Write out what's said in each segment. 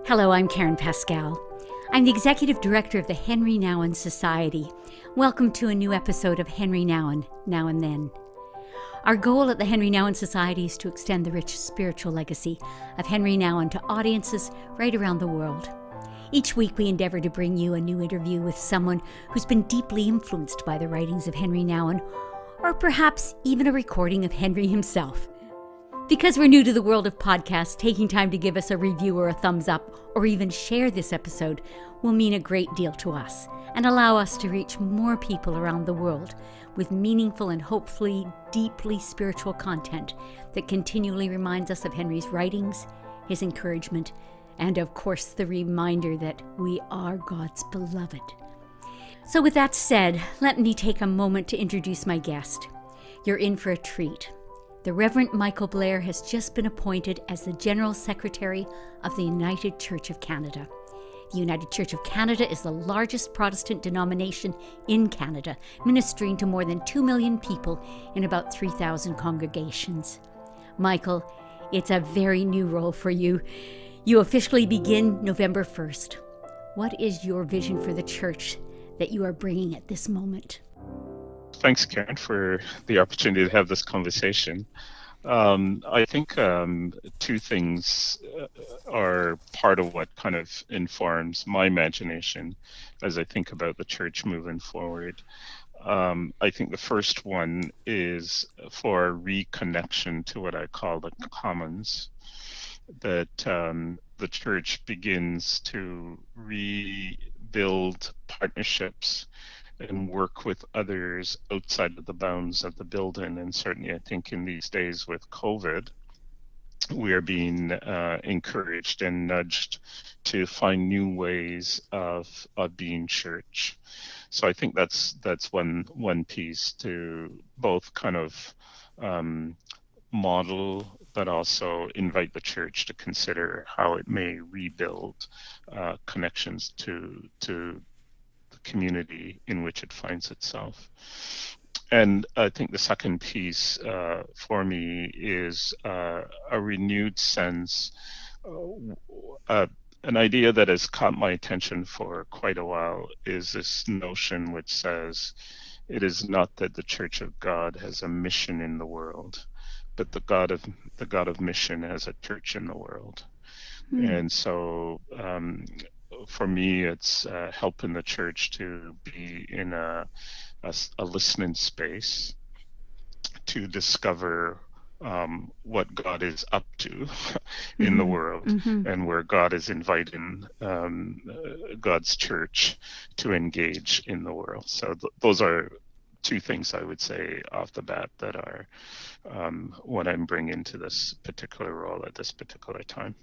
Hello, I'm Karen Pascal. I'm the Executive Director of the Henri Nouwen Society. Welcome to a new episode of Henri Nouwen, Now and Then. Our goal at the Henri Nouwen Society is to extend the rich spiritual legacy of Henri Nouwen to audiences right around the world. Each week we endeavor to bring you a new interview with someone who's been deeply influenced by the writings of Henri Nouwen, or perhaps even a recording of Henri himself. Because we're new to the world of podcasts, taking time to give us a review or a thumbs up, or even share this episode will mean a great deal to us and allow us to reach more people around the world with meaningful and hopefully deeply spiritual content that continually reminds us of Henri's writings, his encouragement, and of course the reminder that we are God's beloved. So with that said, let me take a moment to introduce my guest. You're in for a treat. The Reverend Michael Blair has just been appointed as the General Secretary of the United Church of Canada. The United Church of Canada is the largest Protestant denomination in Canada, ministering to more than 2 million people in about 3,000 congregations. Michael, it's a very new role for you. You officially begin November 1st. What is your vision for the church that you are bringing at this moment? Thanks, Karen, for the opportunity to have this conversation. I think two things are part of what kind of informs my imagination as I think about the church moving forward. I think the first one is for a reconnection to what I call the commons, that the church begins to rebuild partnerships and work with others outside of the bounds of the building. And certainly, I think in these days with COVID, we are being encouraged and nudged to find new ways of being church. So I think that's one piece to both kind of model, but also invite the church to consider how it may rebuild connections to community in which it finds itself. And I think the second piece for me is a renewed sense, an idea that has caught my attention for quite a while is this notion which says it is not that the Church of God has a mission in the world, but the God of mission has a church in the world. And so for me, it's helping the church to be in a listening space to discover what God is up to in the world, and where God is inviting God's church to engage in the world. So those are two things I would say off the bat that are what I'm bringing to this particular role at this particular time.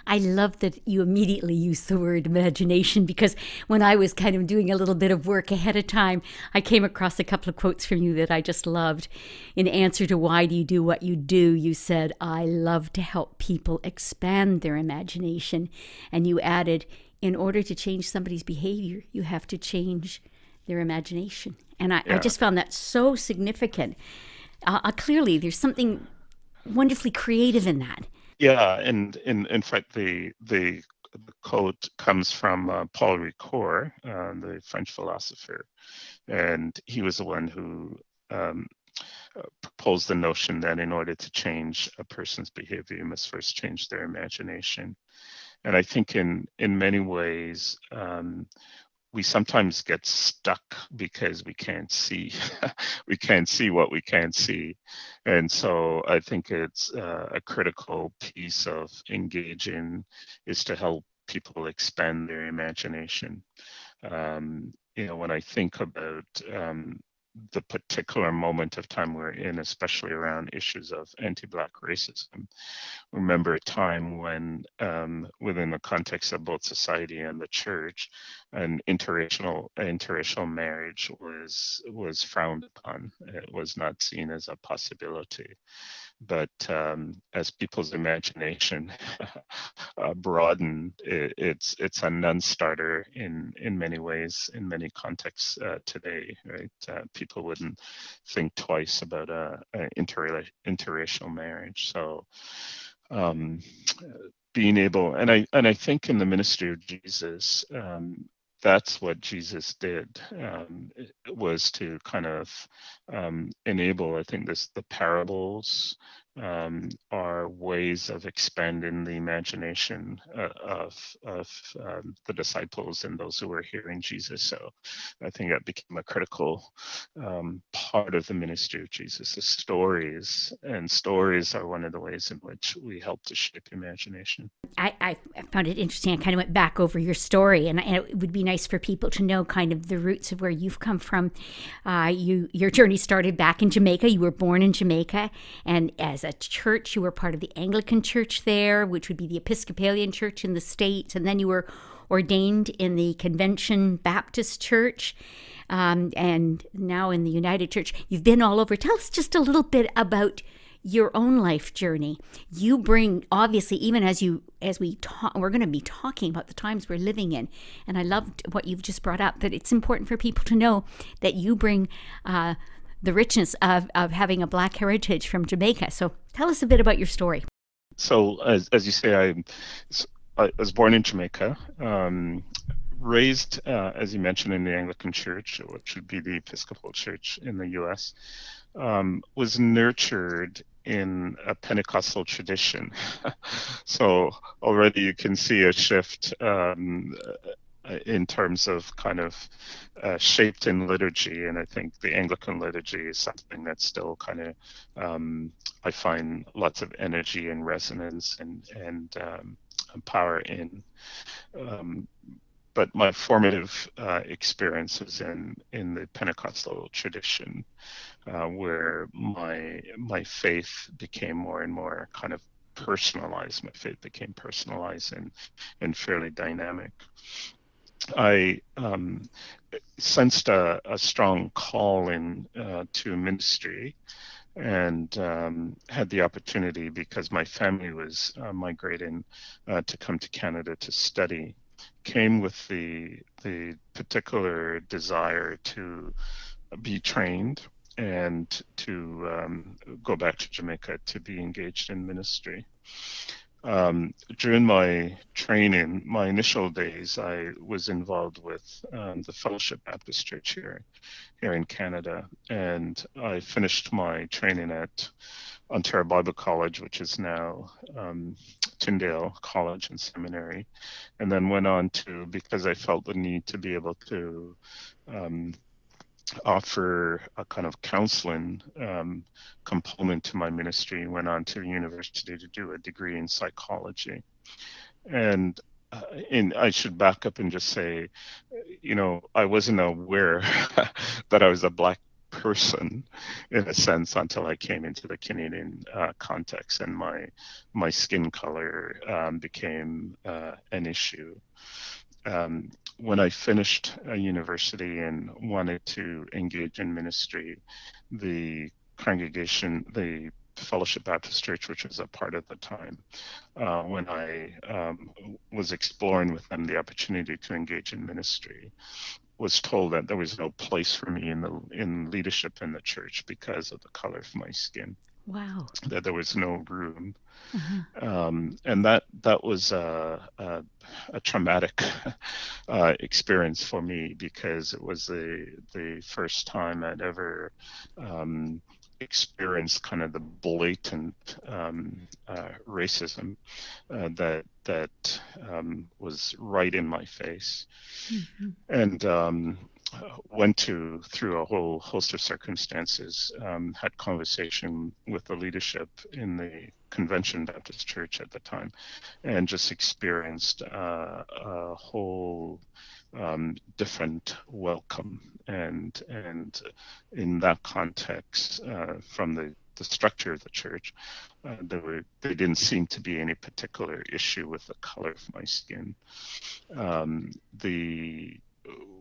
I love that you immediately used the word imagination, because when I was kind of doing a little bit of work ahead of time, I came across a couple of quotes from you that I just loved. In answer to why do you do what you do, you said, I love to help people expand their imagination. And you added, in order to change somebody's behavior, you have to change their imagination. And I just found that so significant. Clearly, there's something wonderfully creative in that. Yeah, and in fact, the quote comes from Paul Ricoeur, the French philosopher, and he was the one who proposed the notion that in order to change a person's behavior, you must first change their imagination. And I think in many ways, we sometimes get stuck because we can't see we can't see what we can't see. And so I think it's a critical piece of engaging is to help people expand their imagination. When I think about the particular moment of time we're in, especially around issues of anti-Black racism. Remember a time when, within the context of both society and the church, an interracial marriage was frowned upon. It was not seen as a possibility. But as people's imagination broadened, it's a non-starter in many ways, in many contexts today. Right? People wouldn't think twice about a interracial marriage. So being able, and I think in the ministry of Jesus, that's what Jesus did, was to kind of enable. I think the parables are ways of expanding the imagination of the disciples and those who were hearing Jesus. So I think that became a critical part of the ministry of Jesus. The stories are one of the ways in which we help to shape imagination. I found it interesting. I kind of went back over your story, and it would be nice for people to know kind of the roots of where you've come from. Your journey started back in Jamaica. You were born in Jamaica, and as a church, you were part of the Anglican Church there, which would be the Episcopalian Church in the States, and then you were ordained in the Convention Baptist Church. And now in the United Church. You've been all over. Tell us just a little bit about your own life journey. You bring, obviously, even as we talk, we're going to be talking about the times we're living in, and I loved what you've just brought up, that it's important for people to know that you bring the richness of having a Black heritage from Jamaica. So tell us a bit about your story. So as you say, I was born in Jamaica, raised, as you mentioned, in the Anglican Church, which would be the Episcopal Church in the U.S., was nurtured in a Pentecostal tradition. So already you can see a shift in terms of kind of shaped in liturgy. And I think the Anglican liturgy is something that's still kind of, I find lots of energy and resonance and power in. But my formative experience was in the Pentecostal tradition, where my faith became more and more kind of personalized. My faith became personalized and fairly dynamic. I sensed a strong call to ministry, and had the opportunity, because my family was migrating to come to Canada to study, came with the particular desire to be trained and to go back to Jamaica to be engaged in ministry. During my training, my initial days, I was involved with the Fellowship Baptist Church here in Canada, and I finished my training at Ontario Bible College, which is now Tyndale College and Seminary, and then went on to, because I felt the need to be able to offer a kind of counseling component to my ministry, went on to university to do a degree in psychology. And I should back up and just say, I wasn't aware that I was a Black person, in a sense, until I came into the Canadian context, and my skin color became an issue. When I finished university and wanted to engage in ministry, the congregation, the Fellowship Baptist Church, which was a part at the time, when I was exploring with them the opportunity to engage in ministry, was told that there was no place for me in leadership in the church because of the color of my skin. Wow. That there was no room. Uh-huh. And that was a traumatic experience for me, because it was the first time I'd ever experienced kind of the blatant racism that was right in my face. Mm-hmm. And went through a whole host of circumstances, had conversation with the leadership in the Convention Baptist Church at the time, and just experienced a whole different welcome. And in that context, from the structure of the church, there didn't seem to be any particular issue with the color of my skin.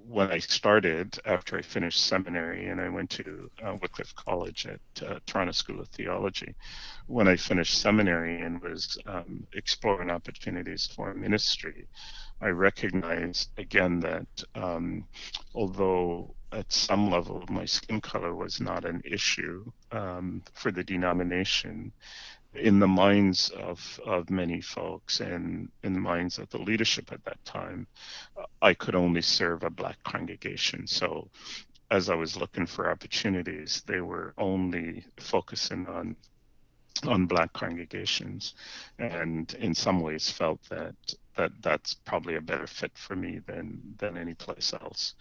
When I started, after I finished seminary, and I went to Wycliffe College at Toronto School of Theology, when I finished seminary and was exploring opportunities for ministry, I recognized again that although at some level my skin color was not an issue for the denomination, in the minds of many folks and in the minds of the leadership at that time, I could only serve a Black congregation. So as I was looking for opportunities, they were only focusing on Black congregations, and in some ways felt that's probably a better fit for me than any place else.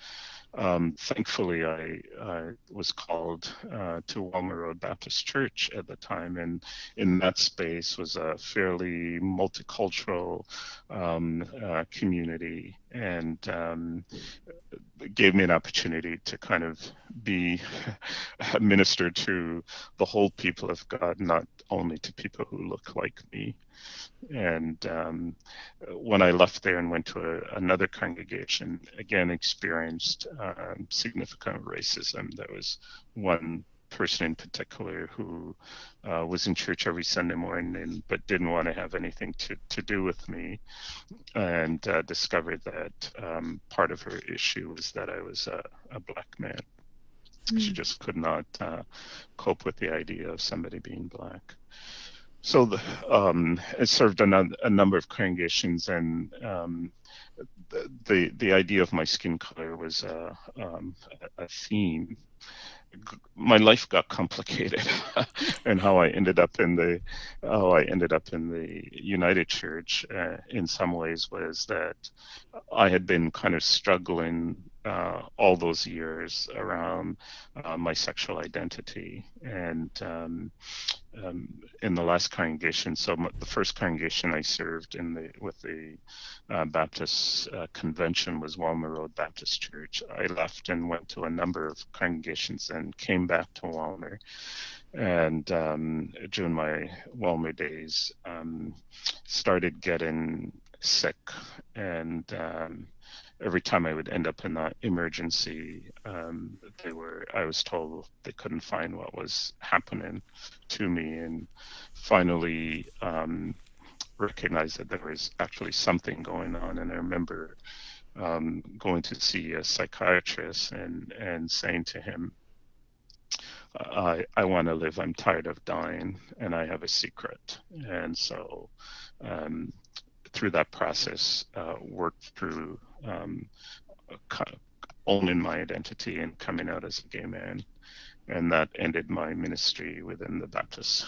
Thankfully, I was called to Walmer Road Baptist Church at the time, and in that space was a fairly multicultural community, and it gave me an opportunity to kind of be minister to the whole people of God, not only to people who look like me. And when I left there and went to another congregation, again experienced significant racism. There was one person in particular who was in church every Sunday morning, but didn't want to have anything to do with me, and discovered that part of her issue was that I was a Black man. She just could not cope with the idea of somebody being Black. So it served a number of congregations, and the idea of my skin color was a theme. My life got complicated, and how I ended up in the United Church in some ways was that I had been kind of struggling all those years around my sexual identity, and in the last congregation, so the first congregation I served with the Baptist convention was Walmer Road Baptist Church. I left and went to a number of congregations and came back to Walmer. And during my Walmer days, started getting sick, and every time I would end up in that emergency, I was told they couldn't find what was happening to me, and finally recognized that there was actually something going on. And I remember going to see a psychiatrist and saying to him, I want to live. I'm tired of dying, and I have a secret. And so through that process, worked through owning my identity and coming out as a gay man. And that ended my ministry within the Baptist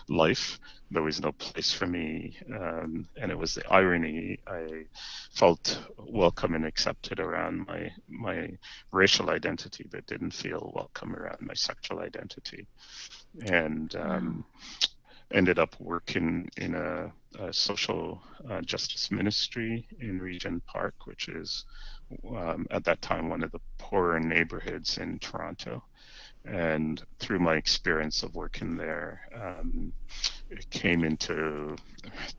life. There was no place for me. And it was the irony. I felt welcome and accepted around my racial identity, but didn't feel welcome around my sexual identity. And ended up working in a social justice ministry in Regent Park, which is at that time one of the poorer neighborhoods in Toronto. And through my experience of working there, came into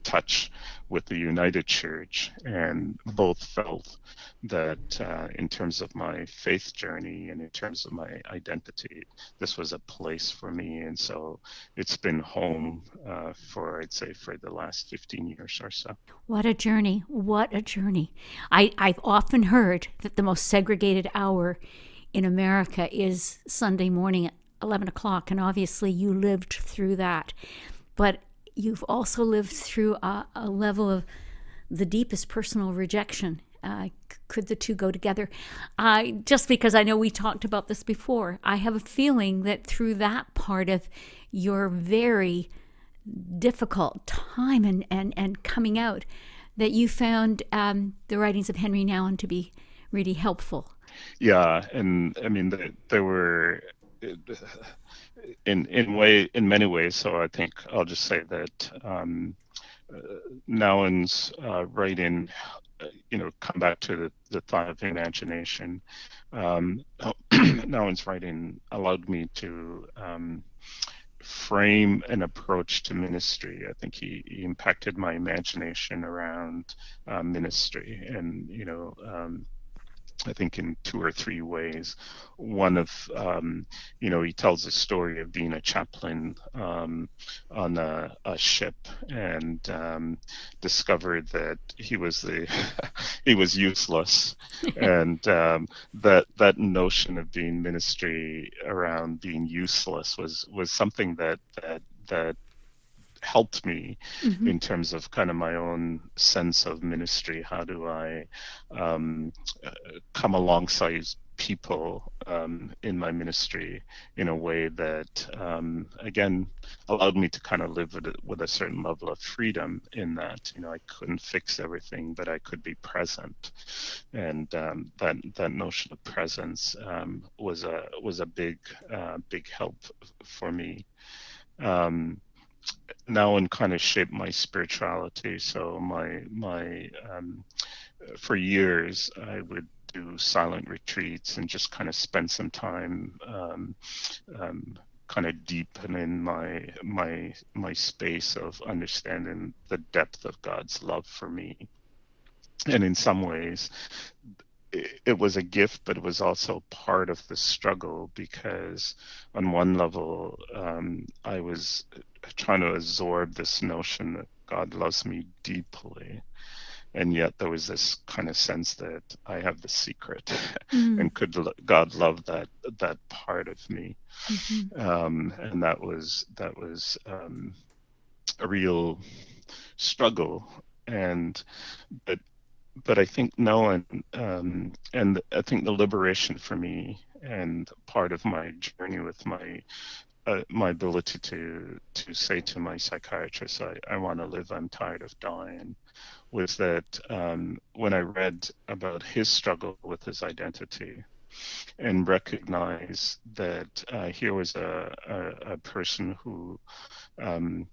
touch with the United Church, and both felt that in terms of my faith journey and in terms of my identity, this was a place for me. And so it's been home I'd say, for the last 15 years or so. What a journey. What a journey. I've often heard that the most segregated hour in America is Sunday morning at 11 o'clock, and obviously you lived through that. But you've also lived through a level of the deepest personal rejection. Could the two go together? Just because I know we talked about this before, I have a feeling that through that part of your very difficult time and coming out, that you found the writings of Henri Nouwen to be really helpful. Yeah, and I mean there were in many ways. So I think I'll just say that Nouwen's writing, come back to the thought of imagination. Nouwen's writing allowed me to frame an approach to ministry. I think he impacted my imagination around ministry, and I think in two or three ways. One of, he tells a story of being a chaplain on a ship, and discovered that he was he was useless, and that notion of being ministry around being useless was something that helped me Mm-hmm. in terms of kind of my own sense of ministry. How do I um, come alongside people in my ministry in a way that, again, allowed me to kind of live with a certain level of freedom in that, I couldn't fix everything, but I could be present. And that notion of presence was a big help for me. Um, Now and kind of shaped my spirituality. So for years I would do silent retreats and just kind of spend some time kind of deepening my space of understanding the depth of God's love for me. And in some ways, it was a gift, but it was also part of the struggle because, on one level, I was trying to absorb this notion that God loves me deeply, and yet there was this kind of sense that I have the secret, Mm-hmm. and could God love that part of me? Mm-hmm. And that was a real struggle, and but I think knowing, and I think the liberation for me, and part of my journey with my ability to say to my psychiatrist, I want to live, I'm tired of dying, was that when I read about his struggle with his identity and recognize that here was a person who um,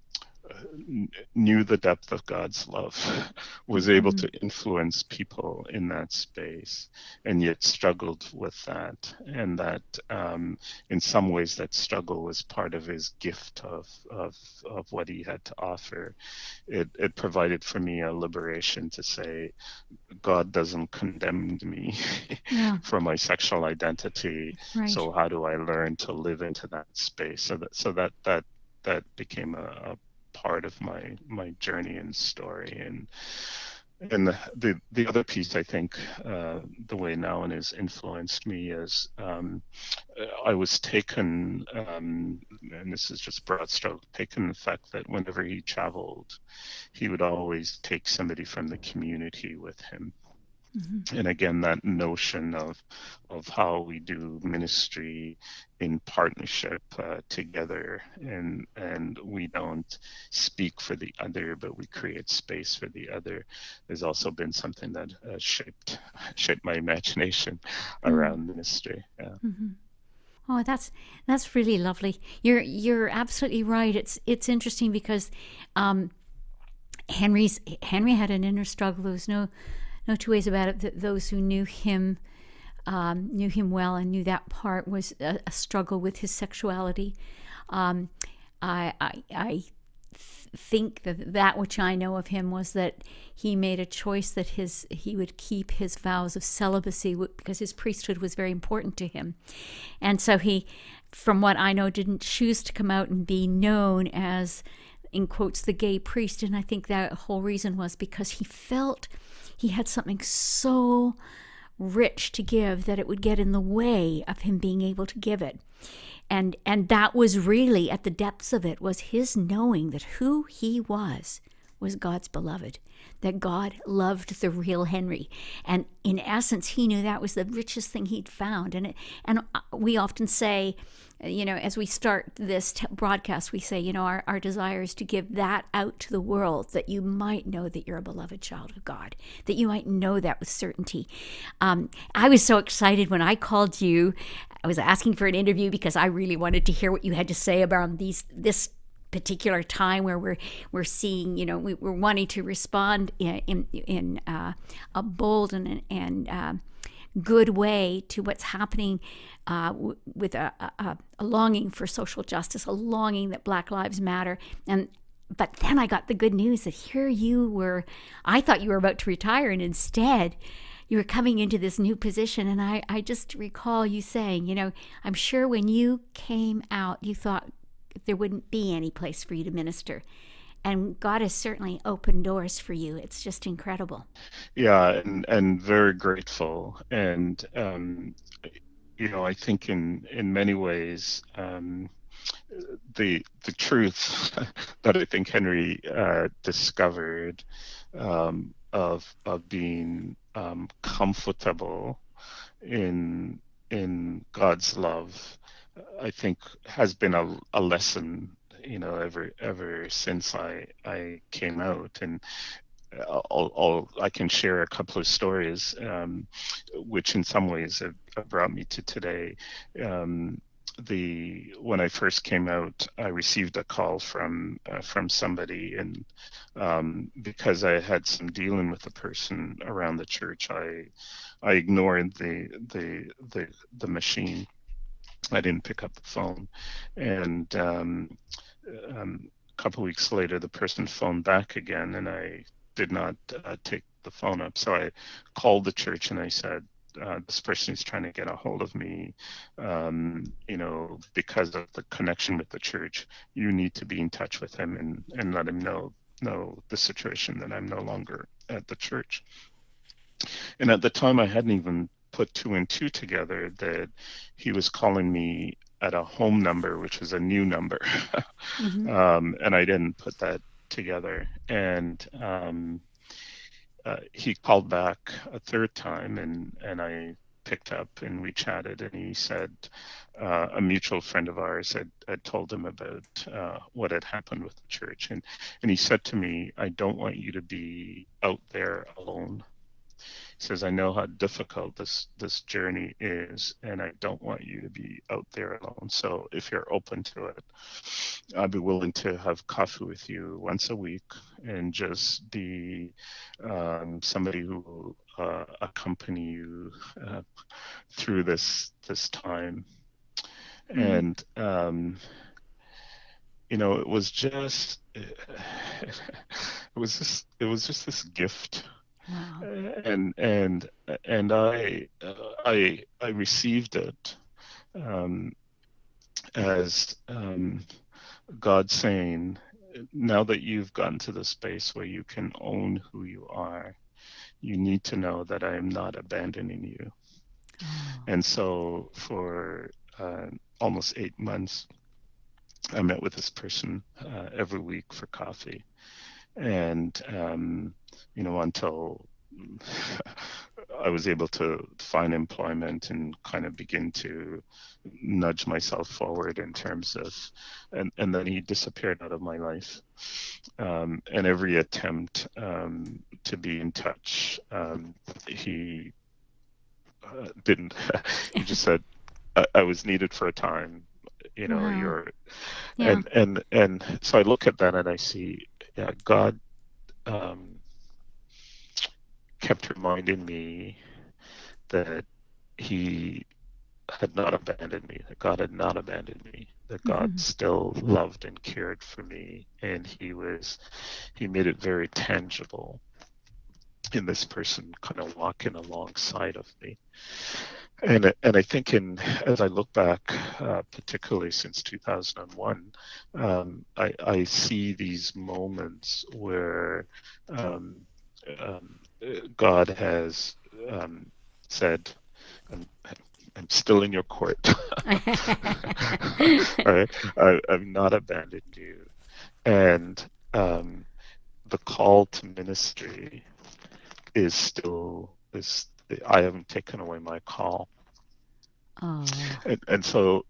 knew the depth of God's love, was able Mm-hmm. to influence people in that space, and yet struggled with that. And that, in some ways, that struggle was part of his gift of what he had to offer. It provided for me a liberation to say, God doesn't condemn me Yeah. for my sexual identity. Right. So how do I learn to live into that space? So that became a part of my journey and story. And the other piece, I think, the way Nouwen has influenced me is, I was taken, and this is just broad stroke, taken the fact that whenever he traveled, he would always take somebody from the community with him. Mm-hmm. And again, that notion of how we do ministry in partnership together, and we don't speak for the other, but we create space for the other, has also been something that shaped my imagination around ministry. Yeah. Mm-hmm. Oh, that's really lovely. You're absolutely right. It's interesting because um, Henry had an inner struggle. There was no two ways about it. That those who knew him well and knew that part was a struggle with his sexuality. Um, I think that which I know of him was that he made a choice that he would keep his vows of celibacy because his priesthood was very important to him, and so he, from what I know, didn't choose to come out and be known as, in quotes, the gay priest. And I think that whole reason was because he felt he had something so rich to give that it would get in the way of him being able to give it. And that was really at the depths of it, was his knowing that who he was God's beloved, that God loved the real Henry. And in essence, he knew that was the richest thing he'd found. And we often say, as we start this broadcast, we say, our desire is to give that out to the world, that you might know that you're a beloved child of God, that you might know that with certainty. I was so excited when I called you. I was asking for an interview because I really wanted to hear what you had to say about this particular time where we're seeing, we're wanting to respond in a bold and good way to what's happening with a longing for social justice, a longing that Black Lives Matter. But then I got the good news that here you were. I thought you were about to retire, and instead you were coming into this new position. And I just recall you saying, I'm sure when you came out, you thought there wouldn't be any place for you to minister. And God has certainly opened doors for you. It's just incredible. Yeah, and very grateful. And I think in many ways, the truth that I think Henry discovered of being comfortable in God's love, I think has been a lesson, ever since I came out. And I can share a couple of stories, which in some ways have brought me to today. Um, when I first came out, I received a call from somebody, and because I had some dealing with a person around the church, I ignored the machine. I didn't pick up the phone, and a couple of weeks later, the person phoned back again, and I did not take the phone up. So I called the church and I said, this person is trying to get a hold of me, because of the connection with the church. You need to be in touch with him and let him know the situation, that I'm no longer at the church. And at the time, I hadn't even put two and two together that he was calling me at a home number, which was a new number. Mm-hmm. And I didn't put that together. And he called back a third time, and I picked up and we chatted. And he said a mutual friend of ours had told him about what had happened with the church. And he said to me, I don't want you to be out there alone. He says, I know how difficult this journey is, and I don't want you to be out there alone. So if you're open to it, I'd be willing to have coffee with you once a week and just be somebody who will accompany you through this time. Mm. And it was just it was just this gift. Wow. And I received it um, as God saying, now that you've gotten to the space where you can own who you are, you need to know that I am not abandoning you. Oh. And so for almost 8 months, I met with this person every week for coffee. And until I was able to find employment and kind of begin to nudge myself forward in terms of, and then he disappeared out of my life. And every attempt to be in touch, he didn't. He just said, I was needed for a time. Wow. You're, Yeah. and so I look at that and I see, yeah, God um, kept reminding me that he had not abandoned me, that God had not abandoned me, that God Mm-hmm. still loved and cared for me. And he made it very tangible in this person kind of walking alongside of me. And I think as I look back, particularly since 2001, I see these moments where um, um, God has said, I'm, I'm still in your court. All right, I've not abandoned you. And um, the call to ministry is still is I haven't taken away my call. Oh. And so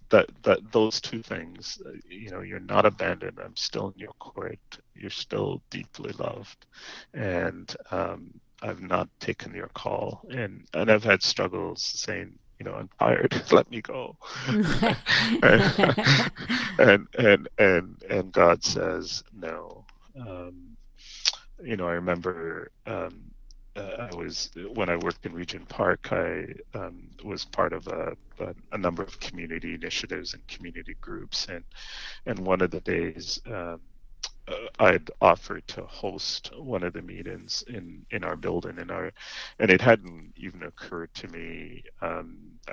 that those two things, you're not abandoned. I'm still in your court. You're still deeply loved, and I've not taken your call. And I've had struggles saying, I'm tired. Let me go. And God says no. I remember I was when I worked in Regent Park. I was part of a number of community initiatives and community groups, and one of the days I'd offered to host one of the meetings in our building, and it hadn't even occurred to me. I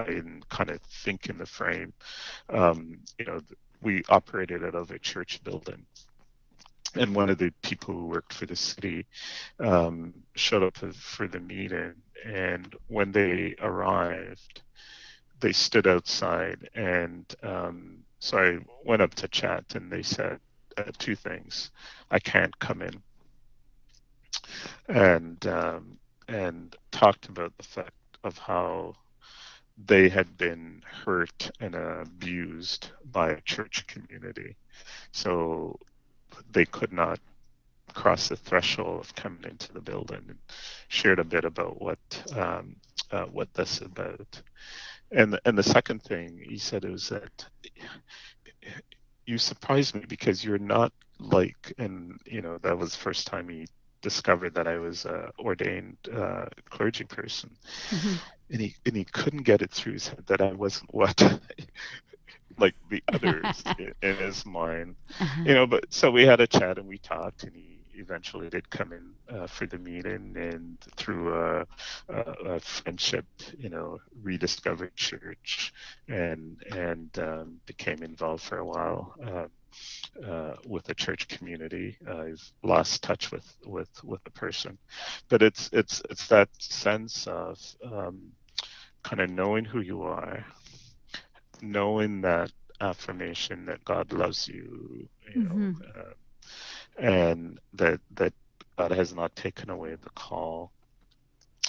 didn't kind of think in the frame. We operated out of a church building, and one of the people who worked for the city showed up for the meeting. And when they arrived, they stood outside and So I went up to chat, and they said two things: I can't come in, and talked about the fact of how they had been hurt and abused by a church community. So they could not cross the threshold of coming into the building, and shared a bit about what this is about. And the second thing he said was that you surprised me because you're not like, and that was the first time he discovered that I was a ordained clergy person, Mm-hmm. and he couldn't get it through his head that I wasn't what like the others in his mind, Uh-huh. But so we had a chat and we talked, and he eventually did come in for the meeting, and through a friendship, rediscovered church, and became involved for a while. With the church community, I've lost touch with the person, but it's that sense of kind of knowing who you are, knowing that affirmation that God loves you, Mm-hmm. and that God has not taken away the call,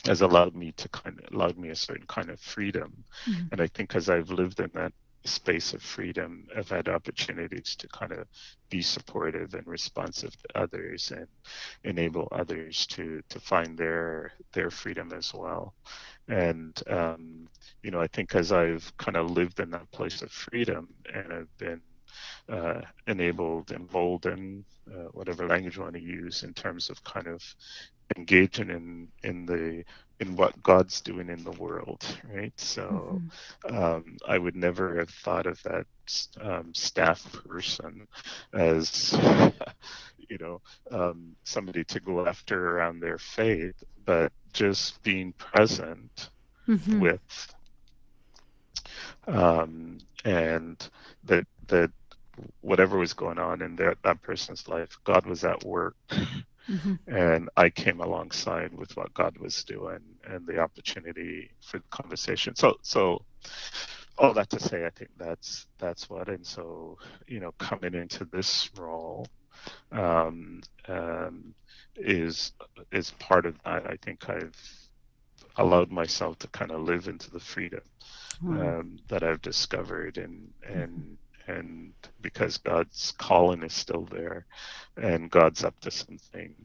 has allowed me a certain kind of freedom. Mm-hmm. And I think as I've lived in that space of freedom, I've had opportunities to kind of be supportive and responsive to others, and enable others to find their freedom as well. And I think as I've kind of lived in that place of freedom, and I've been enabled, emboldened, whatever language you want to use, in terms of kind of engaging in what God's doing in the world, right? So Mm-hmm. I would never have thought of that staff person as somebody to go after around their faith, but just being present Mm-hmm. with, and that whatever was going on in that person's life, God was at work, Mm-hmm. and I came alongside with what God was doing, and the opportunity for the conversation. So all that to say, I think that's what. And so, coming into this role, um, um, is is part of that. I think I've allowed myself to kind of live into the freedom Wow. that I've discovered, and because God's calling is still there, and God's up to something,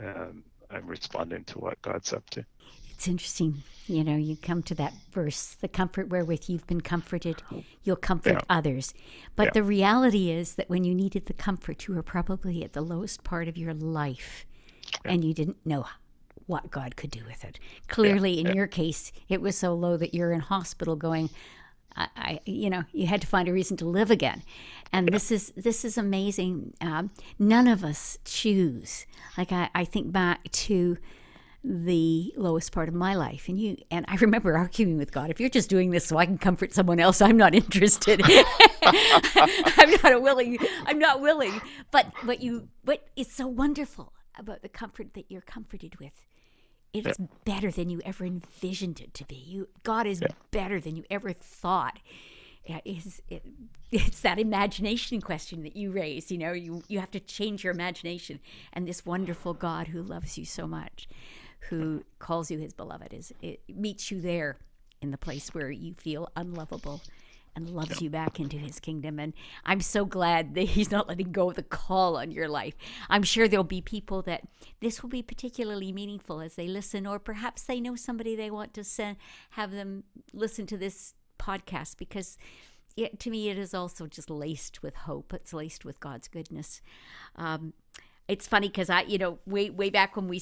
I'm responding to what God's up to. It's interesting. You come to that verse, the comfort wherewith you've been comforted, you'll Yeah, comfort others. But yeah, the reality is that when you needed the comfort, you were probably at the lowest part of your life yeah, and you didn't know what God could do with it. yeah, Clearly, in yeah, your case, it was so low that you're in hospital going, you had to find a reason to live again, and yeah, this is amazing. None of us choose. Like I think back to the lowest part of my life, and I remember arguing with God. If you're just doing this so I can comfort someone else, I'm not interested. I'm not willing. But it's so wonderful about the comfort that you're comforted with. yeah, It's better than you ever envisioned it to be. God is yeah, better than you ever thought. It's that imagination question that you raised. You have to change your imagination, and this wonderful God who loves you so much, who calls you his beloved, it meets you there in the place where you feel unlovable, and yeah, loves you back into his kingdom. And I'm so glad that he's not letting go of the call on your life. I'm sure there'll be people that this will be particularly meaningful as they listen, or perhaps they know somebody they want to have them listen to this podcast, because to me it is also just laced with hope. It's laced with God's goodness. Um, it's funny because way back when we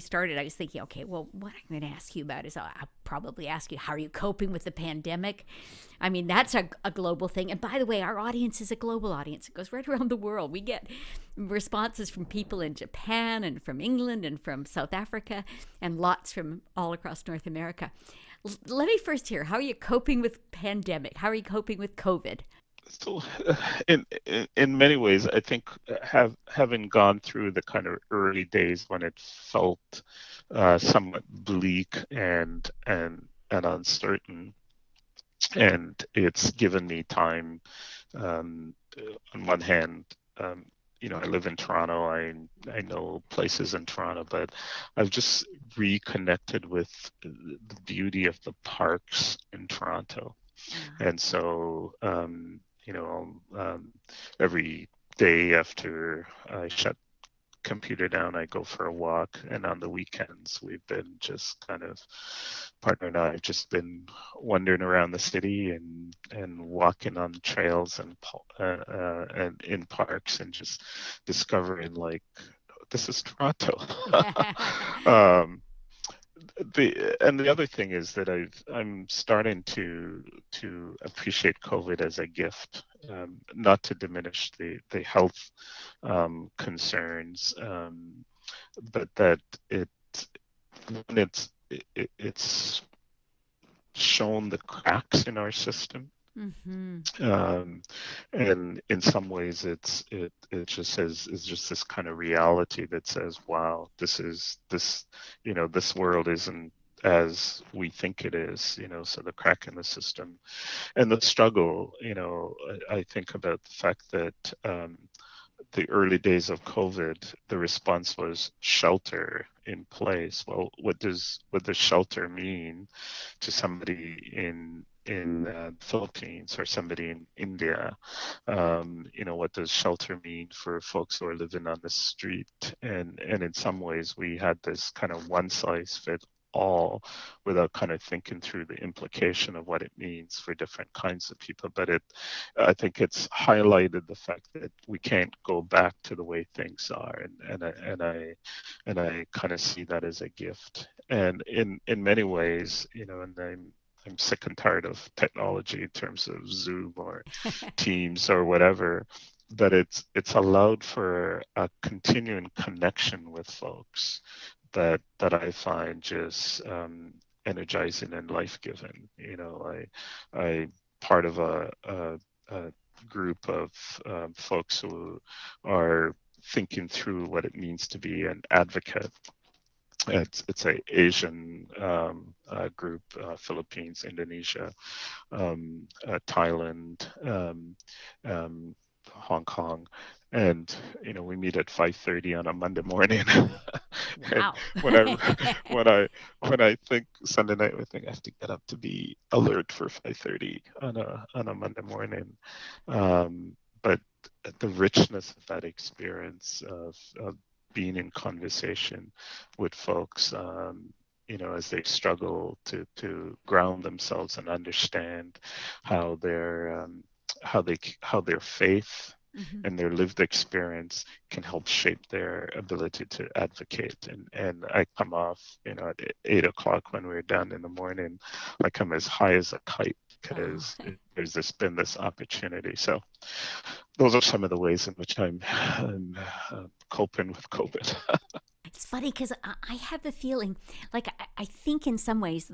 started, I was thinking, okay, well, what I'm going to ask you about is I'll probably ask you, how are you coping with the pandemic? I mean, that's a global thing. And by the way, our audience is a global audience. It goes right around the world. We get responses from people in Japan and from England and from South Africa, and lots from all across North America. Let me first hear, how are you coping with pandemic? How are you coping with COVID? so in many ways, I think having gone through the kind of early days when it felt somewhat bleak and uncertain, and it's given me time um, on one hand, um, I live in Toronto. I know places in Toronto, but I've just reconnected with the beauty of the parks in Toronto. Ah, And so, every day after I shut computer down, I go for a walk. And on the weekends, we've been just kind of, partner and I have just been wandering around the city and walking on trails and in parks and just discovering like this is Toronto. yeah. um, the other thing is that I'm starting to appreciate COVID as a gift, not to diminish the health concerns, but that it when it's shown the cracks in our system. Mm-hmm. um, and in some ways it just says is just this kind of reality that says, wow, this world isn't as we think it is. So the crack in the system and the struggle. I think about the fact that the early days of COVID, the response was shelter in place. Well, what does shelter mean to somebody in the Philippines or somebody in India? What does shelter mean for folks who are living on the street? And in some ways, we had this kind of one size fit all without kind of thinking through the implication of what it means for different kinds of people. But I think it's highlighted the fact that we can't go back to the way things are, and I kind of see that as a gift. And in many ways, and I'm sick and tired of technology in terms of Zoom or Teams or whatever, but it's allowed for a continuing connection with folks that I find just energizing and life giving. I part of a group of folks who are thinking through what it means to be an advocate. It's a Asian group, Philippines, Indonesia, Thailand, um, Hong Kong, and we meet at 5:30 on a Monday morning. And Wow. when I when I when I think Sunday night, I think I have to get up to be alert for 5:30 on a Monday morning. But the richness of that experience of being in conversation with folks, as they struggle to ground themselves and understand how their faith Mm-hmm. and their lived experience can help shape their ability to advocate. And I come off, at 8 o'clock when we're done in the morning, I come as high as a kite Oh. because there's been this opportunity. So those are some of the ways in which I'm coping with COVID. It's funny because I have the feeling, like, I think in some ways,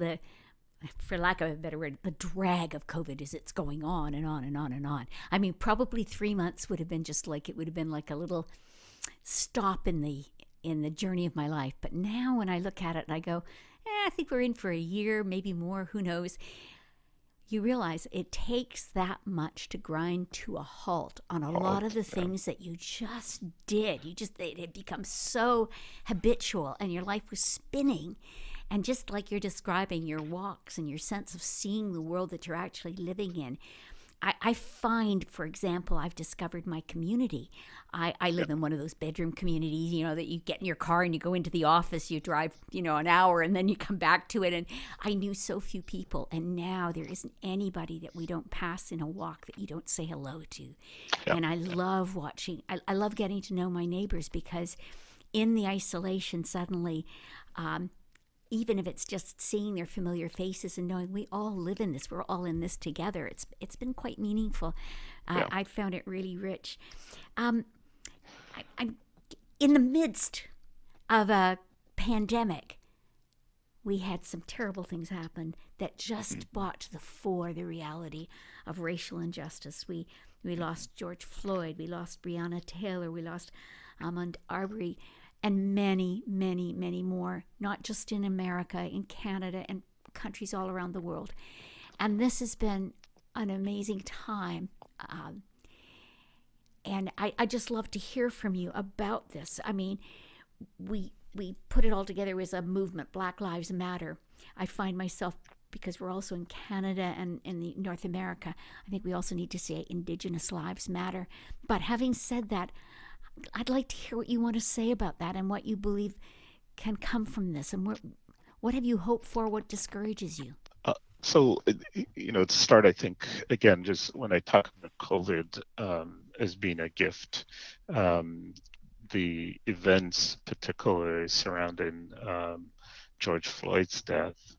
for lack of a better word, the drag of COVID is it's going on and on and on and on. I mean, probably 3 months would have been just like, it would have been like a little stop in the journey of my life. But now when I look at it and I go, I think we're in for a year, maybe more, who knows? You realize it takes that much to grind to a halt on a lot of the Yeah. things that you just did. It had become so habitual and your life was spinning. And just like you're describing your walks and your sense of seeing the world that you're actually living in, I find, for example, I've discovered my community. I Yeah. live in one of those bedroom communities, that you get in your car and you go into the office, you drive, an hour and then you come back to it. And I knew so few people. And now there isn't anybody that we don't pass in a walk that you don't say hello to. Yeah. And I love watching, I love getting to know my neighbors because in the isolation, suddenly, even if it's just seeing their familiar faces and knowing we all live in this, we're all in this together. It's been quite meaningful. Yeah. I found it really rich. Um, I'm in the midst of a pandemic. We had some terrible things happen that just Mhm. brought to the fore the reality of racial injustice. We Mhm. lost George Floyd, we lost Breonna Taylor, we lost Ahmaud Arbery, and many, many, many more, not just in America, in Canada, and countries all around the world. And this has been an amazing time Um, and I just love to hear from you about this. I mean, we put it all together as a movement, Black Lives Matter. I find myself, because we're also in Canada and in the North America, I think we also need to say Indigenous Lives Matter. But having said that, I'd like to hear what you want to say about that and what you believe can come from this, and what have you hoped for? What discourages you? So, to start, I think, again, just when I talk about COVID as being a gift, the events, particularly surrounding George Floyd's death,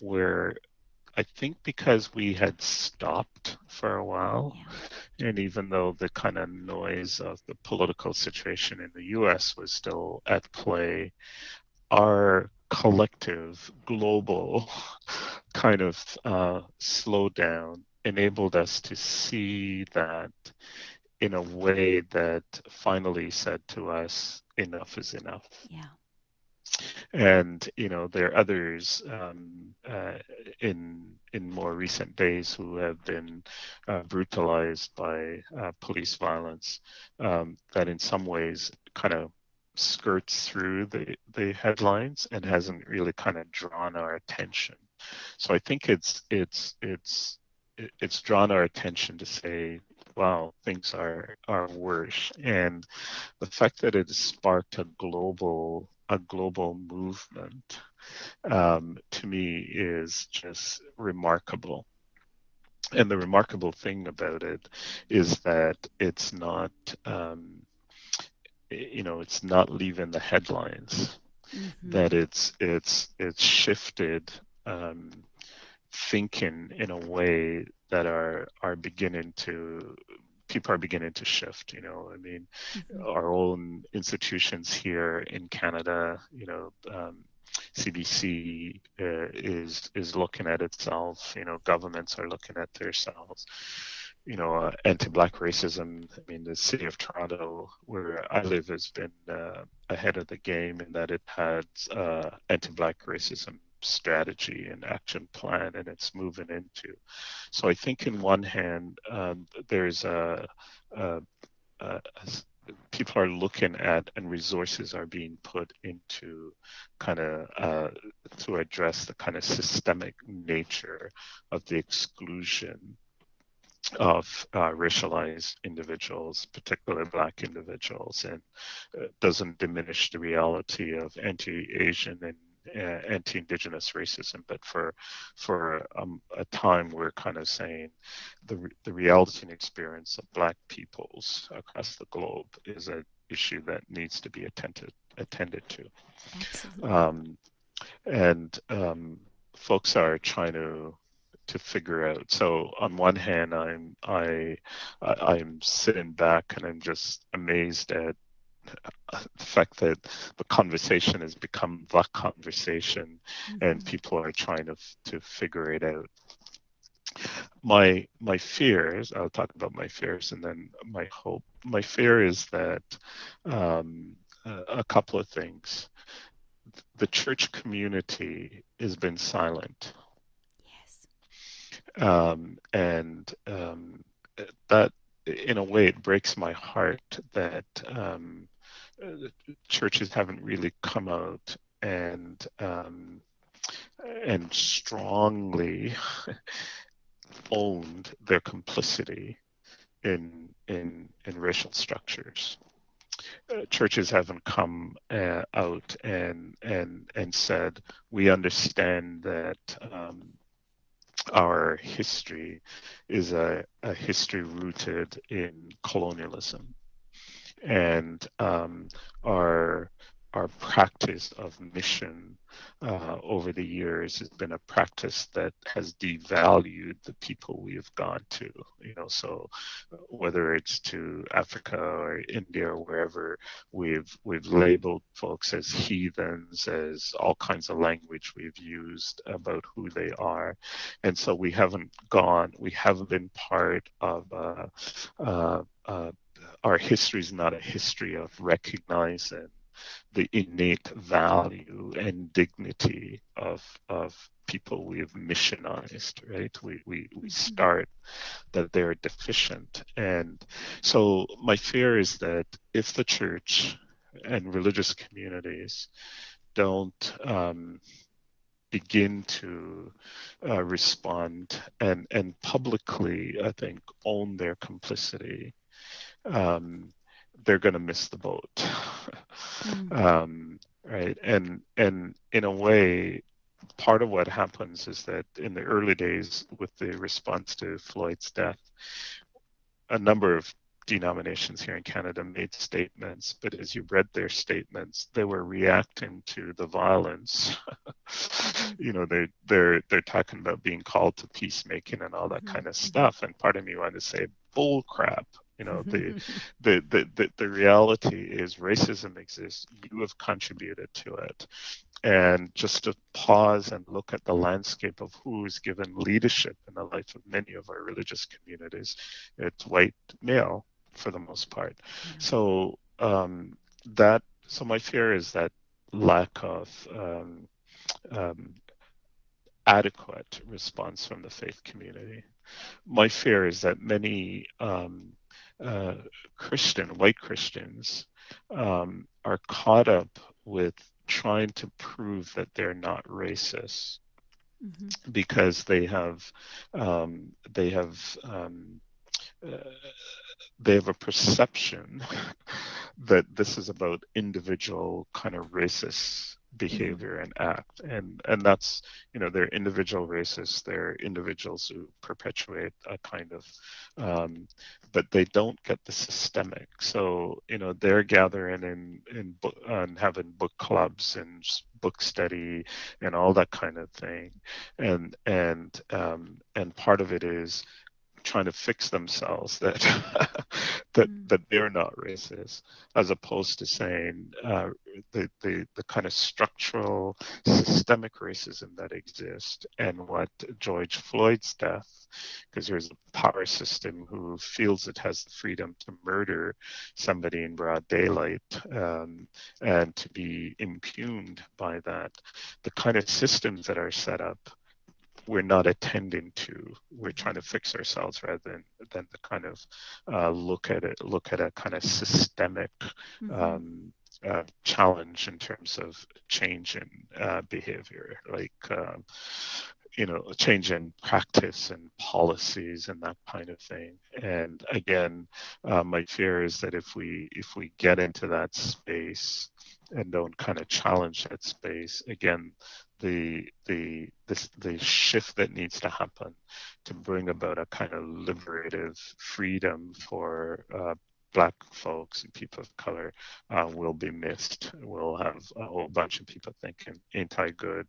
where I think because we had stopped for a while, and even though the kind of noise of the political situation in the US was still at play, our collective global kind of slowdown enabled us to see that in a way that finally said to us, enough is enough. Yeah. And there are others in more recent days who have been brutalized by police violence that in some ways kind of skirts through the headlines and hasn't really kind of drawn our attention. So I think it's drawn our attention to say, wow, things are worse. And the fact that it has sparked a global movement, to me, is just remarkable. And the remarkable thing about it is that it's not, it's not leaving the headlines. Mm-hmm. That it's shifted thinking in a way that people are beginning to shift. I mean, our own institutions here in Canada, CBC is looking at itself. Governments are looking at themselves. Anti-Black racism. I mean, the city of Toronto, where I live, has been ahead of the game in that it had anti-Black racism strategy and action plan, and it's moving into. So I think, in one hand, there's people are looking at, and resources are being put into kind of to address the kind of systemic nature of the exclusion of racialized individuals, particularly Black individuals, and doesn't diminish the reality of anti-Asian and anti-Indigenous racism, but for a time we're kind of saying the reality and experience of Black peoples across the globe is an issue that needs to be attended to. Absolutely. And folks are trying to figure out. So on one hand, I'm sitting back and I'm just amazed at the fact that the conversation has become the conversation, and people are trying to figure it out. My fears, I'll talk about my fears and then my hope. My fear is that a couple of things. The church community has been silent. Yes. And that, in a way, it breaks my heart that churches haven't really come out and strongly owned their complicity in racial structures. Churches haven't come out and said, we understand that our history is a history rooted in colonialism, and our practice of mission over the years has been a practice that has devalued the people we have gone to. So whether it's to Africa or India or wherever, we've labeled folks as heathens, as all kinds of language we've used about who they are, and so we haven't been part of our history is not a history of recognizing the innate value and dignity of people we have missionized, right? We Mm-hmm. start that they're deficient. And so my fear is that if the church and religious communities don't begin to respond and publicly, I think, own their complicity, they're going to miss the boat. Mm. Right. And in a way, part of what happens is that in the early days with the response to Floyd's death, a number of denominations here in Canada made statements, but as you read their statements, they were reacting to the violence. Mm-hmm. They're talking about being called to peacemaking and all that Mm-hmm. kind of Mm-hmm. stuff. And part of me wanted to say, bull crap. The reality is racism exists. You have contributed to it. And just to pause and look at the landscape of who is given leadership in the life of many of our religious communities, it's white male for the most part. Yeah. So that so my fear is that lack of um, adequate response from the faith community. My fear is that many uh, white Christians, are caught up with trying to prove that they're not racist Mm-hmm. because they have uh, they have a perception that this is about individual kind of racist Mm-hmm. behavior and act, and that's, they're individual racists, they're individuals who perpetuate a kind of um, but they don't get the systemic. So they're gathering and having book clubs and book study and all that kind of thing, and part of it is trying to fix themselves that Mm. that they're not racist, as opposed to saying the kind of structural systemic racism that exists, and what George Floyd's death, because there's a power system who feels it has the freedom to murder somebody in broad daylight, and to be impugned by that. The kind of systems that are set up, we're not attending to. We're Mm-hmm. trying to fix ourselves rather than the kind of look at a kind of systemic Mm-hmm. um, challenge in terms of change in behavior, like change in practice and policies and that kind of thing. And again, my fear is that if we get into that space and don't kind of challenge that space, again, the shift that needs to happen to bring about a kind of liberative freedom for Black folks and people of color will be missed. We'll have a whole bunch of people thinking, "Ain't I good?"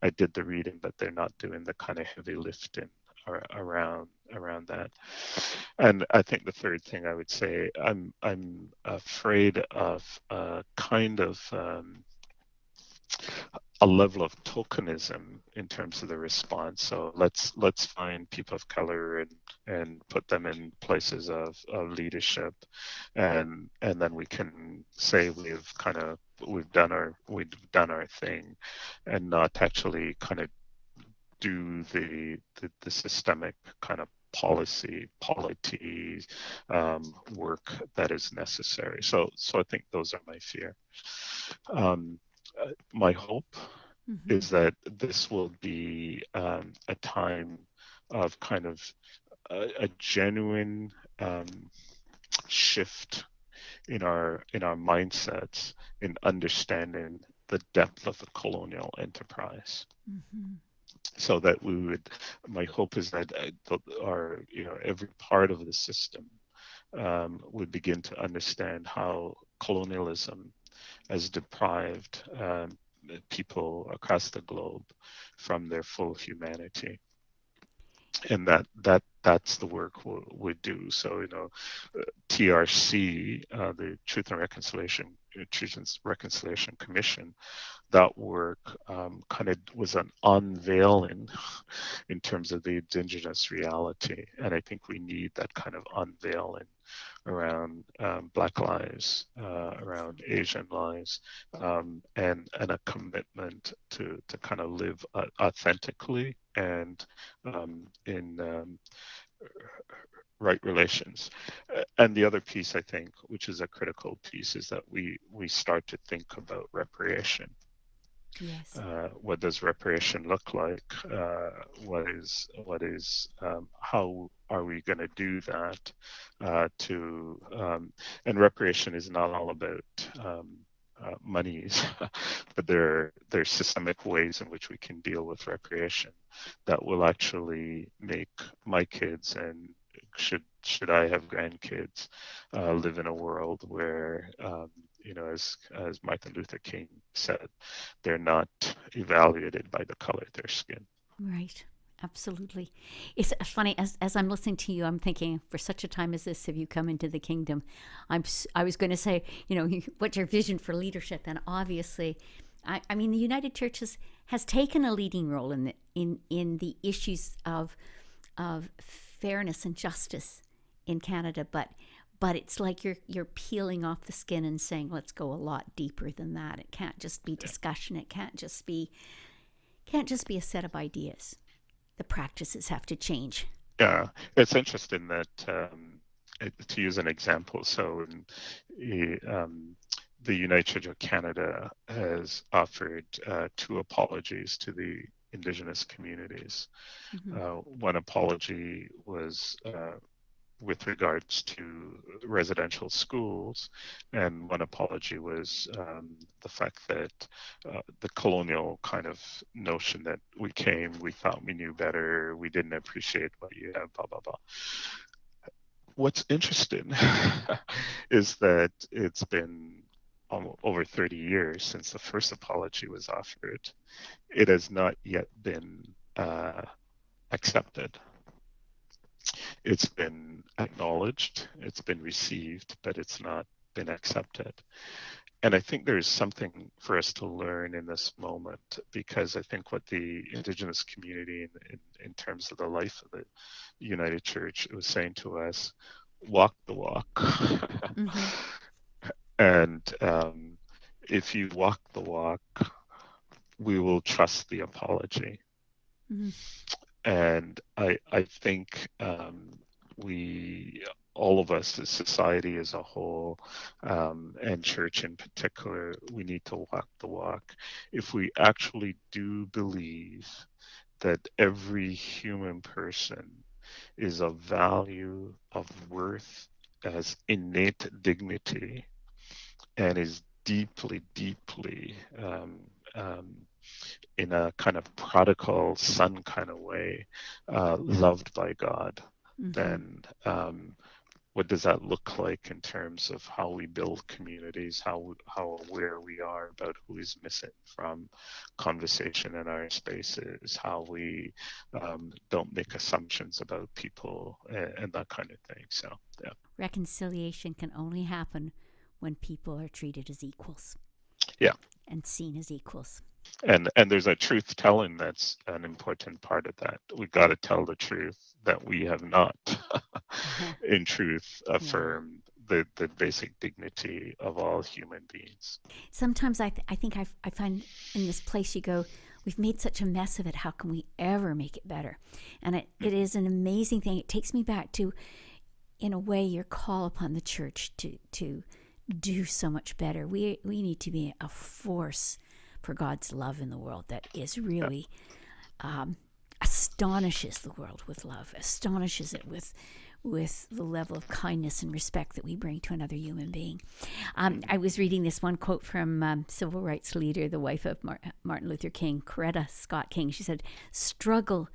I did the reading, but they're not doing the kind of heavy lifting around that. And I think the third thing I would say, I'm afraid of kind of a level of tokenism in terms of the response. So let's find people of color and put them in places of leadership, and then we can say we've done our thing, and not actually kind of do the systemic kind of polities work that is necessary. So I think those are my fear. Um, my hope Mm-hmm. is that this will be a time of kind of a genuine shift in our mindsets, in understanding the depth of the colonial enterprise, Mm-hmm. so that my hope is that our every part of the system would begin to understand how colonialism has deprived people across the globe from their full humanity, and that's the work we do. So TRC, the Truth and Reconciliation Truth and Reconciliation Commission, that work kind of was an unveiling in terms of the Indigenous reality. And I think we need that kind of unveiling around Black lives, around Asian lives, and a commitment to kind of live authentically and in right relations. And the other piece, I think, which is a critical piece, is that we start to think about reparation. Yes. What does reparation look like? What is how are we going to do that? And reparation is not all about monies, but there's systemic ways in which we can deal with reparation that will actually make my kids, and should I have grandkids, live in a world where as Martin Luther King said, they're not evaluated by the color of their skin. Right. Absolutely. It's funny, as I'm listening to you, I'm thinking, for such a time as this, have you come into the kingdom? I was going to say, what's your vision for leadership? And obviously, I mean, the United Church has taken a leading role in the issues of fairness and justice in Canada, but it's like you're peeling off the skin and saying, let's go a lot deeper than that. It can't just be discussion. It can't just be a set of ideas. The practices have to change. Yeah, it's interesting that to use an example, so the United Church of Canada has offered 2 apologies to the Indigenous communities. Mm-hmm. One apology was with regards to residential schools, and one apology was the fact that the colonial kind of notion that we thought we knew better, we didn't appreciate what you have, blah, blah, blah. What's interesting is that it's been over 30 years since the first apology was offered. It has not yet been accepted. It's been acknowledged, it's been received, but it's not been accepted. And I think there's something for us to learn in this moment, because I think what the Indigenous community in terms of the life of the United Church was saying to us, walk the walk. Mm-hmm. And if you walk the walk, we will trust the apology. Mm-hmm. And I think all of us, as society as a whole, and church in particular, we need to walk the walk. If we actually do believe that every human person is of value, of worth, has innate dignity, and is deeply, deeply in a kind of prodigal son kind of way, loved by God, mm-hmm. then what does that look like in terms of how we build communities, how aware we are about who is missing from conversation in our spaces, how we don't make assumptions about people and that kind of thing. So, yeah. Reconciliation can only happen when people are treated as equals. Yeah. And seen as equals. And there's a truth telling that's an important part of that. We got to tell the truth that we have not, in truth, affirmed the basic dignity of all human beings. Sometimes I think I find in this place you go, we've made such a mess of it. How can we ever make it better? And it is an amazing thing. It takes me back to, in a way, your call upon the church to do so much better. We need to be a force for God's love in the world that is really astonishes the world with love, astonishes it with the level of kindness and respect that we bring to another human being. I was reading this one quote from civil rights leader, the wife of Martin Luther King, Coretta Scott King. She said, "Struggle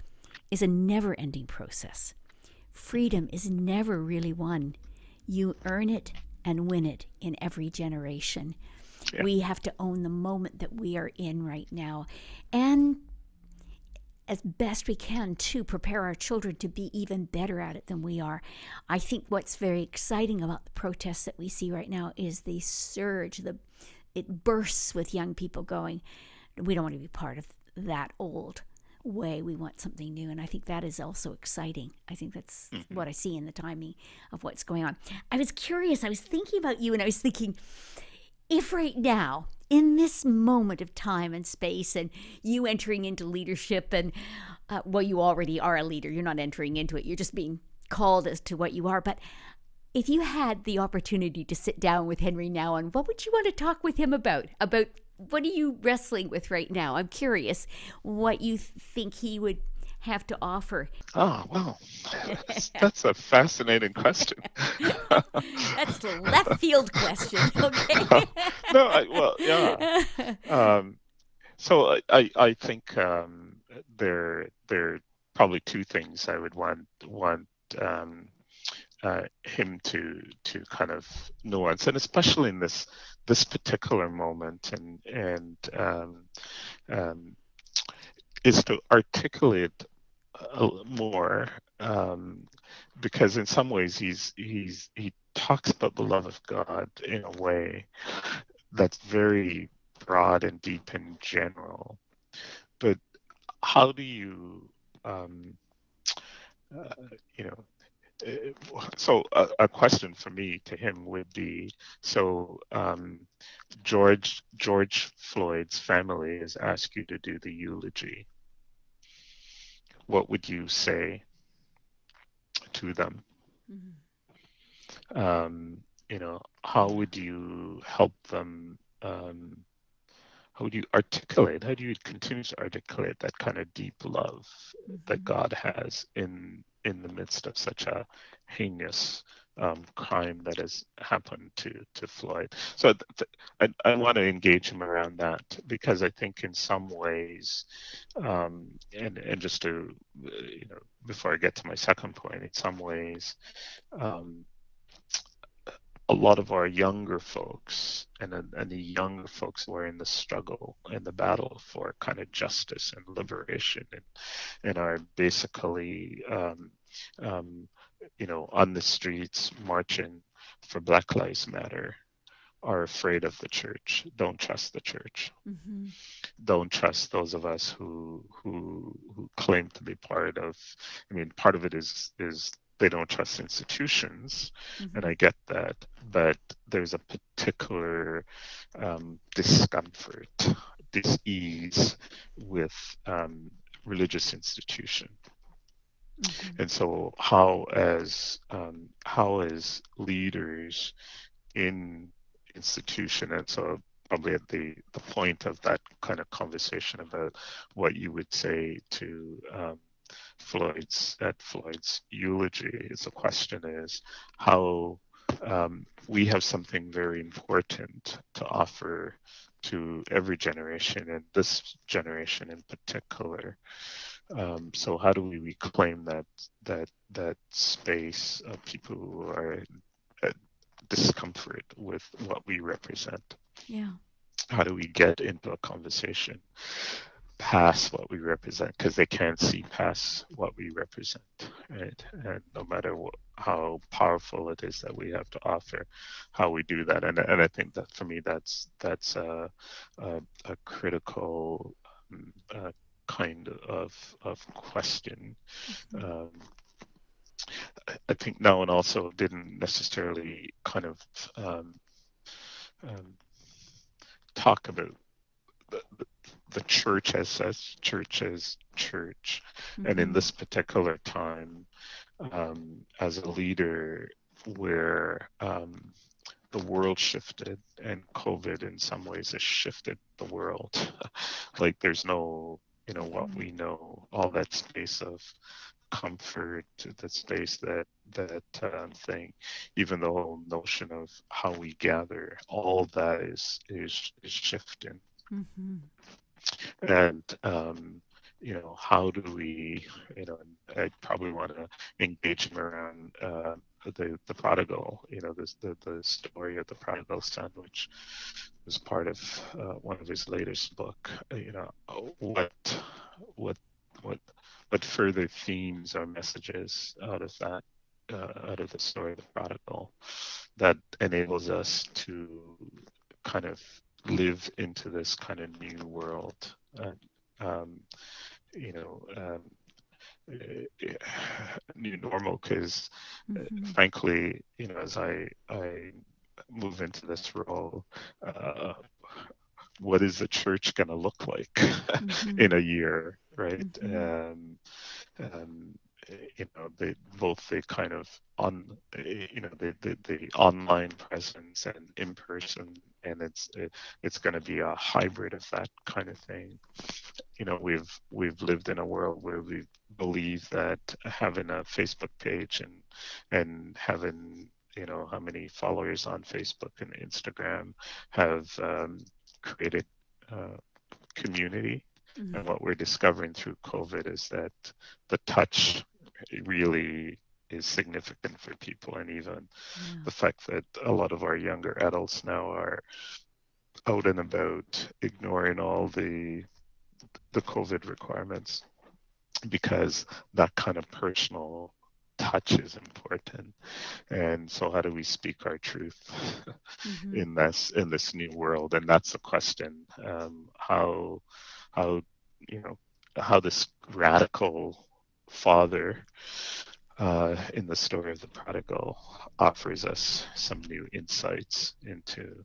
is a never-ending process. Freedom is never really won. You earn it and win it in every generation." Yeah. We have to own the moment that we are in right now. And as best we can to prepare our children to be even better at it than we are. I think what's very exciting about the protests that we see right now is the surge, it bursts with young people going, we don't want to be part of that old way. We want something new. And I think that is also exciting. I think that's what I see in the timing of what's going on. I was curious. I was thinking about you, and I was thinking, if right now, in this moment of time and space, and you entering into leadership, and well, you already are a leader. You're not entering into it. You're just being called as to what you are. But if you had the opportunity to sit down with Henri Nouwen, what would you want to talk with him about? About what are you wrestling with right now? I'm curious what you think he would have to offer. Oh, wow. That's a fascinating question. That's the left field question, okay? No, well, yeah. So I think there are probably two things I would want him to kind of nuance, and especially in this particular moment, and is to articulate more, because in some ways he talks about the love of God in a way that's very broad and deep and general. But how do you, you know, so a question for me to him would be, so George Floyd's family has asked you to do the eulogy. What would you say to them? How would you help them? How would you articulate? How do you continue to articulate that kind of deep love that God has in the midst of such a heinous crime that has happened to Floyd? So I want to engage him around that, because I think in some ways, and just to before I get to my second point, in some ways, a lot of our younger folks and the younger folks who are in the struggle and the battle for kind of justice and liberation, and are basically on the streets marching for Black Lives Matter, are afraid of the church, don't trust the church, don't trust those of us who claim to be part of. I mean, part of it is they don't trust institutions, and I get that, but there's a particular discomfort, dis-ease with religious institution. And so how as leaders in institution, and so probably at the point of that kind of conversation about what you would say to Floyd's eulogy, is the question is how we have something very important to offer to every generation, and this generation in particular. So how do we reclaim that space of people who are at discomfort with what we represent? Yeah. How do we get into a conversation past what we represent, because they can't see past what we represent, right? And no matter how powerful it is that we have to offer, how we do that, and I think that for me that's a critical kind of question. I think Nouwen also didn't necessarily kind of talk about the church as such, church. And in this particular time, as a leader where the world shifted, and COVID in some ways has shifted the world. Like there's no, what we know, all that space of comfort, the space that thing, even the whole notion of how we gather, all that is shifting. And how do we, I probably want to engage him around the prodigal, the story of the prodigal son, which was part of one of his latest book. What what further themes or messages out of that, out of the story of the prodigal, that enables us to kind of live into this kind of new world, um, you know, new normal. Because frankly, as I move into this role, uh, what is the church going to look like in a year, right? Um, both the kind of the online presence and in person, and it's going to be a hybrid of that kind of thing. We've lived in a world where we believe that having a Facebook page and having how many followers on Facebook and Instagram have created community. And what we're discovering through COVID is that the touch really is significant for people. And even the fact that a lot of our younger adults now are out and about, ignoring all the COVID requirements, because that kind of personal touch is important. And so how do we speak our truth in this new world? And that's the question. How how this radical father in the story of the prodigal offers us some new insights into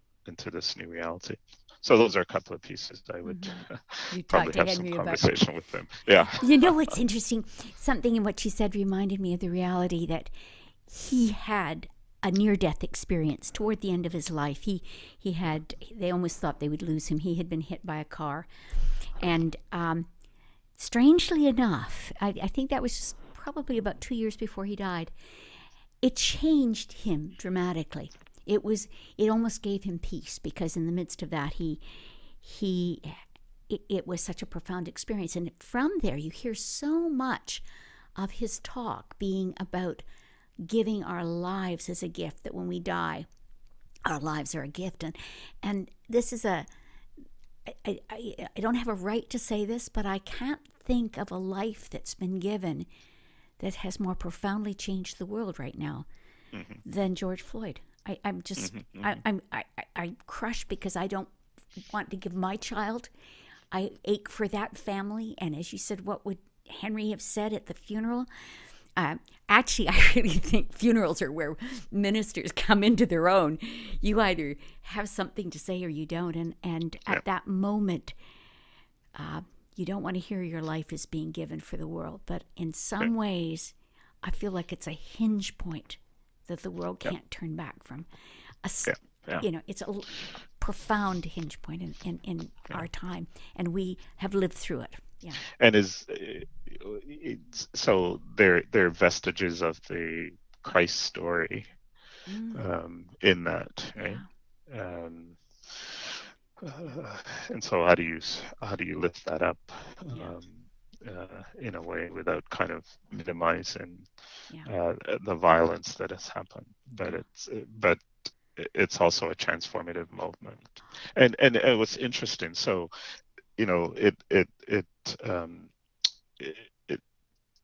this new reality. So those are a couple of pieces I would probably have some conversation with them. Yeah. What's interesting? Something in what she said reminded me of the reality that he had a near-death experience toward the end of his life. They almost thought they would lose him. He had been hit by a car. And strangely enough, I think that was just probably about 2 years before he died, it changed him dramatically. It almost gave him peace, because in the midst of that, it was such a profound experience. And from there, you hear so much of his talk being about giving our lives as a gift, that when we die, our lives are a gift. And this is I don't have a right to say this, but I can't think of a life that's been given that has more profoundly changed the world right now than George Floyd. I'm just, I'm crushed, because I don't want to give my child. I ache for that family. And as you said, what would Henri have said at the funeral? Actually, I really think funerals are where ministers come into their own. You either have something to say or you don't. And at that moment, you don't want to hear your life is being given for the world. But in some ways, I feel like it's a hinge point that the world can't turn back from. It's a profound hinge point in our time, and we have lived through it. Yeah. And so they're vestiges of the Christ story in that, right? Yeah. And so how do you lift that up in a way without kind of minimizing the violence that has happened? But it's also a transformative movement. And it was interesting. So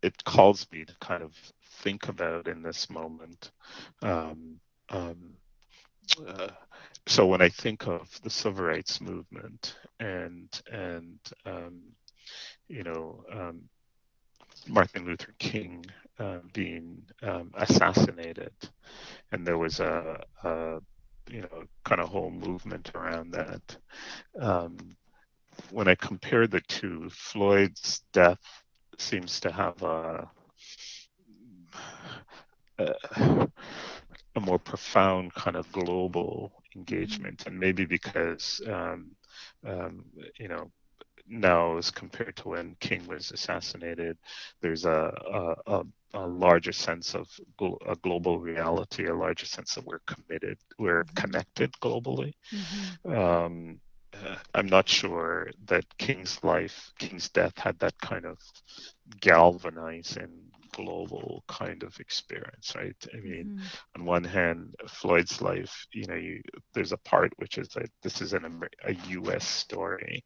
it calls me to kind of think about in this moment. So when I think of the civil rights movement and Martin Luther King being assassinated, and there was a kind of whole movement around that. When I compare the two, Floyd's death seems to have a more profound kind of global engagement, and maybe because now, as compared to when King was assassinated, there's a larger sense of a global reality, a larger sense that we're committed, we're connected globally. I'm not sure that King's death had that kind of galvanizing global kind of experience, right? I mean, on one hand, Floyd's life, there's a part which is that this is a U.S. story,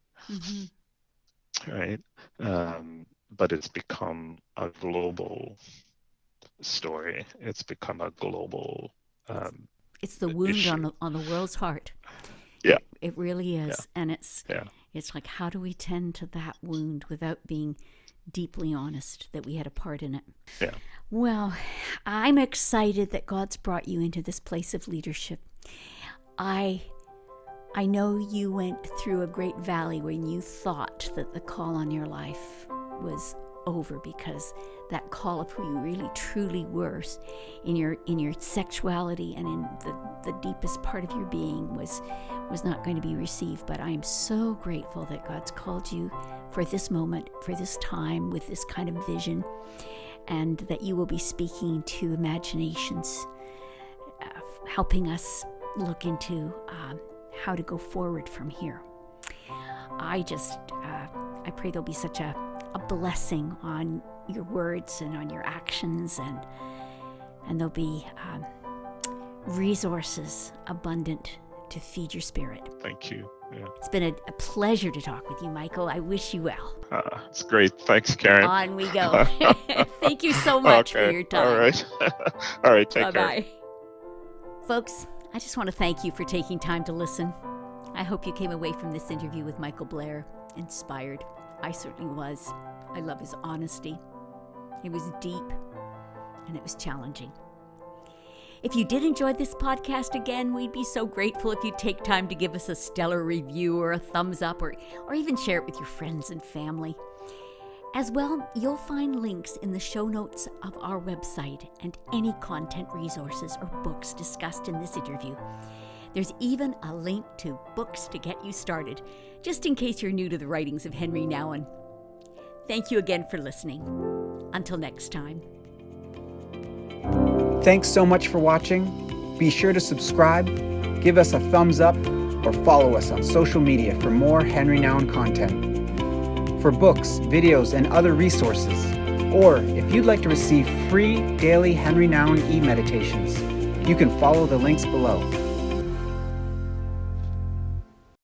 right? but it's become a global story. It's become a global it's the wound issue. on the world's heart. Yeah. It really is. Yeah. And Yeah. it's like, how do we tend to that wound without being deeply honest that we had a part in it? Yeah. Well, I'm excited that God's brought you into this place of leadership. I know you went through a great valley when you thought that the call on your life was over, because that call of who you really truly were in your sexuality and in the deepest part of your being was not going to be received. But I am so grateful that God's called you for this moment, for this time, with this kind of vision, and that you will be speaking to imaginations, helping us look into how to go forward from here. I pray there'll be such a blessing on your words and on your actions, and there'll be resources abundant to feed your spirit. Thank you. Yeah. It's been a pleasure to talk with you, Michael. I wish you well. It's great. Thanks, Karen. On we go. Thank you so much for your time. All right. All right. Take care. Bye-bye. Folks, I just want to thank you for taking time to listen. I hope you came away from this interview with Michael Blair inspired. I certainly was. I love his honesty. It was deep, and it was challenging. If you did enjoy this podcast, again, we'd be so grateful if you'd take time to give us a stellar review or a thumbs up, or even share it with your friends and family. As well, you'll find links in the show notes of our website and any content resources or books discussed in this interview. There's even a link to books to get you started, just in case you're new to the writings of Henri Nouwen. Thank you again for listening. Until next time. Thanks so much for watching. Be sure to subscribe, give us a thumbs up, or follow us on social media for more Henri Nouwen content. For books, videos, and other resources, or if you'd like to receive free daily Henri Nouwen e-meditations, you can follow the links below.